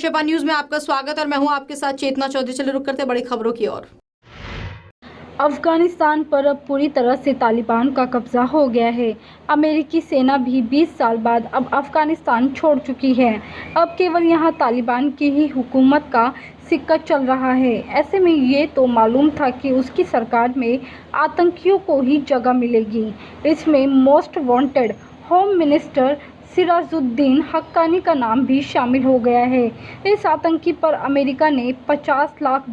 वैश्यपाल news में आपका स्वागत और मैं हूं आपके साथ चेतना चौधरी। चलिए रुक करते बड़ी खबरों की ओर। अफगानिस्तान पर अब पूरी तरह से तालिबान का कब्जा हो गया है। अमेरिकी सेना भी 20 साल बाद अब अफगानिस्तान छोड़ चुकी है। अब केवल यहां तालिबान की ही हुकूमत का सिक्का चल रहा है। ऐसे में ये तो मालूम था कि उसकी सरकार में आतंकियों को ही जगह मिलेगी। इसमें most wanted home minister Sirajuddin Haqqani का नाम भी शामिल हो गया है। इस आतंकी पर अमेरिका ने $50 लाख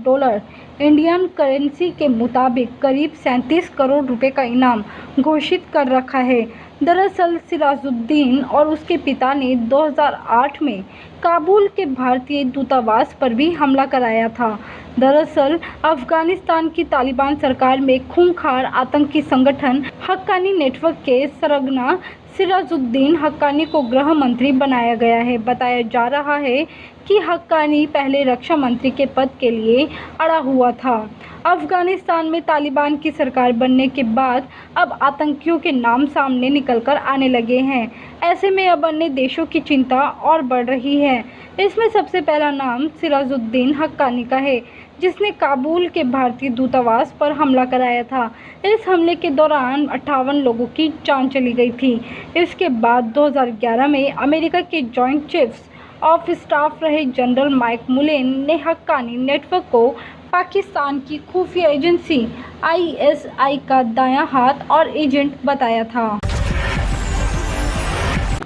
इंडियन करेंसी के मुताबिक करीब 37 करोड़ रुपए का इनाम घोषित कर रखा है। दरअसल सिराजुद्दीन और उसके पिता ने 2008 में काबुल के भारतीय दूतावास पर भी हमला कराया था। दरअसल अफगानिस्तान की तालिबान सरकार में खूंखार आतंकी संगठन हक्कानी नेटवर्क के सरगना सिराजुद्दीन हक्कानी को गृह मंत्री बनाया गया है। बताया जा रहा है कि हक्कानी पहले रक्षा मंत्री के पद के लिए अड़ा हुआ था। अफगानिस्तान में तालिबान की सरकार बनने के बाद अब आतंकियों के नाम सामने निकलकर आने लगे हैं। ऐसे में अब अन्य देशों की चिंता और बढ़ रही है। इसमें सबसे पहला नाम सिराजुद्दीन हक्कानी का है, जिसने काबुल के भारतीय दूतावास पर हमला कराया था। इस हमले के दौरान 58 लोगों की जान चली गई थी। इसके बाद 2011 में अमेरिका के जॉइंट चीफ्स ऑफ स्टाफ रहे जनरल माइक मुलेन ने हक्कानी नेटवर्क को पाकिस्तान की खुफिया एजेंसी ISI का दायां हाथ और एजेंट बताया था।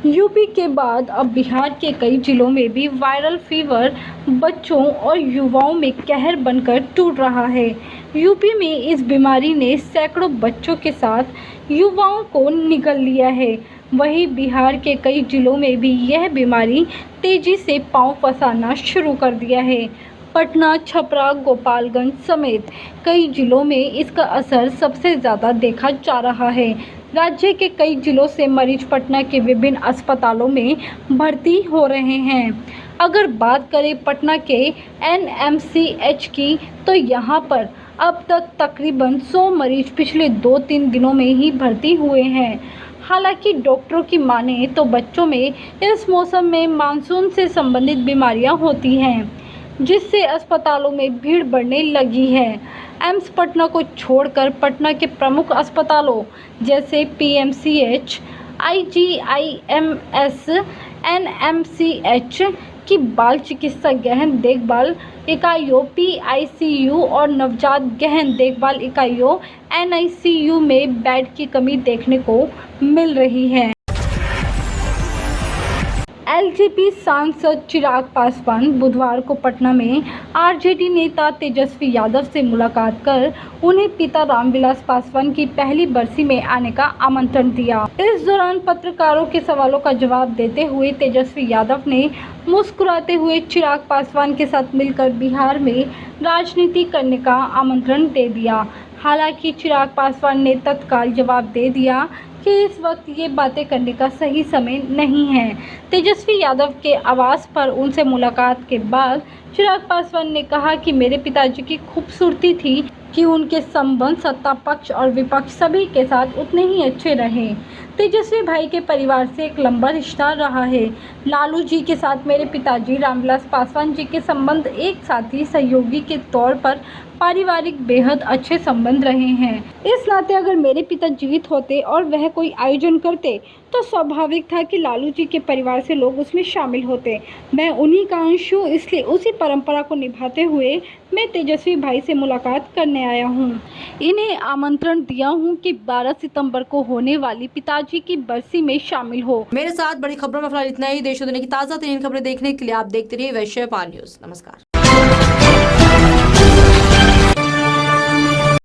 यूपी के बाद अब बिहार के कई जिलों में भी वायरल फीवर बच्चों और युवाओं में कहर बनकर टूट रहा है। यूपी में इस बीमारी ने सैकड़ों बच्चों के साथ युवाओं को निगल लिया है। वहीं बिहार के कई जिलों में भी यह बीमारी तेजी से पांव पसारना शुरू कर दिया है। पटना, छपरा, गोपालगंज समेत कई जिलों में इसका असर सबसे ज़्यादा देखा जा रहा है। राज्य के कई जिलों से मरीज पटना के विभिन्न अस्पतालों में भर्ती हो रहे हैं। अगर बात करें पटना के NMCH की, तो यहाँ पर अब तक तकरीबन 100 मरीज पिछले 2-3 दिनों में ही भर्ती हुए हैं। हालांकि डॉक्टरों की माने तो बच्चों में इस मौसम में मानसून से संबंधित बीमारियां होती हैं, जिससे अस्पतालों में भीड़ बढ़ने लगी है। एम्स पटना को छोड़कर पटना के प्रमुख अस्पतालों जैसे PMCH, IGIMS, NMCH की बाल चिकित्सा गहन देखभाल इकाइयों PICU और नवजात गहन देखभाल इकाइयों NICU में बेड की कमी देखने को मिल रही है। LJP सांसद चिराग पासवान बुधवार को पटना में RJD नेता तेजस्वी यादव से मुलाकात कर उन्हें पिता रामविलास पासवान की पहली बरसी में आने का आमंत्रण दिया। इस दौरान पत्रकारों के सवालों का जवाब देते हुए तेजस्वी यादव ने मुस्कुराते हुए चिराग पासवान के साथ मिलकर बिहार में राजनीति करने का आमंत्रण दे दिया। हालांकि चिराग पासवान ने तत्काल जवाब दे दिया कि इस वक्त ये बातें करने का सही समय नहीं है। तेजस्वी यादव के आवास पर उनसे मुलाकात के बाद चिराग पासवान ने कहा कि मेरे पिताजी की खूबसूरती थी कि उनके संबंध सत्ता पक्ष और विपक्ष सभी के साथ उतने ही अच्छे रहे। तेजस्वी भाई के परिवार से एक लंबा रिश्ता रहा है। लालू जी के साथ मेरे पिताजी रामविलास पासवान जी के संबंध एक साथी सहयोगी के तौर पर पारिवारिक बेहद अच्छे संबंध रहे हैं। इस नाते अगर मेरे पिता जीवित होते और वह कोई आयोजन करते तो स्वाभाविक था कि लालू जी के परिवार से लोग उसमें शामिल होते। मैं उन्हीं का अंश हूँ, इसलिए उसी परंपरा को निभाते हुए मैं तेजस्वी भाई से मुलाकात करने आया हूँ। इन्हें आमंत्रण दिया हूँ कि 12 सितंबर को होने वाली पिताजी की बरसी में शामिल हो। मेरे साथ बड़ी खबरों में फिलहाल इतना ही। देश और दुनिया की ताज़ा तरीन खबरें देखने के लिए आप देखते रहिए वैश्यपाल न्यूज। नमस्कार।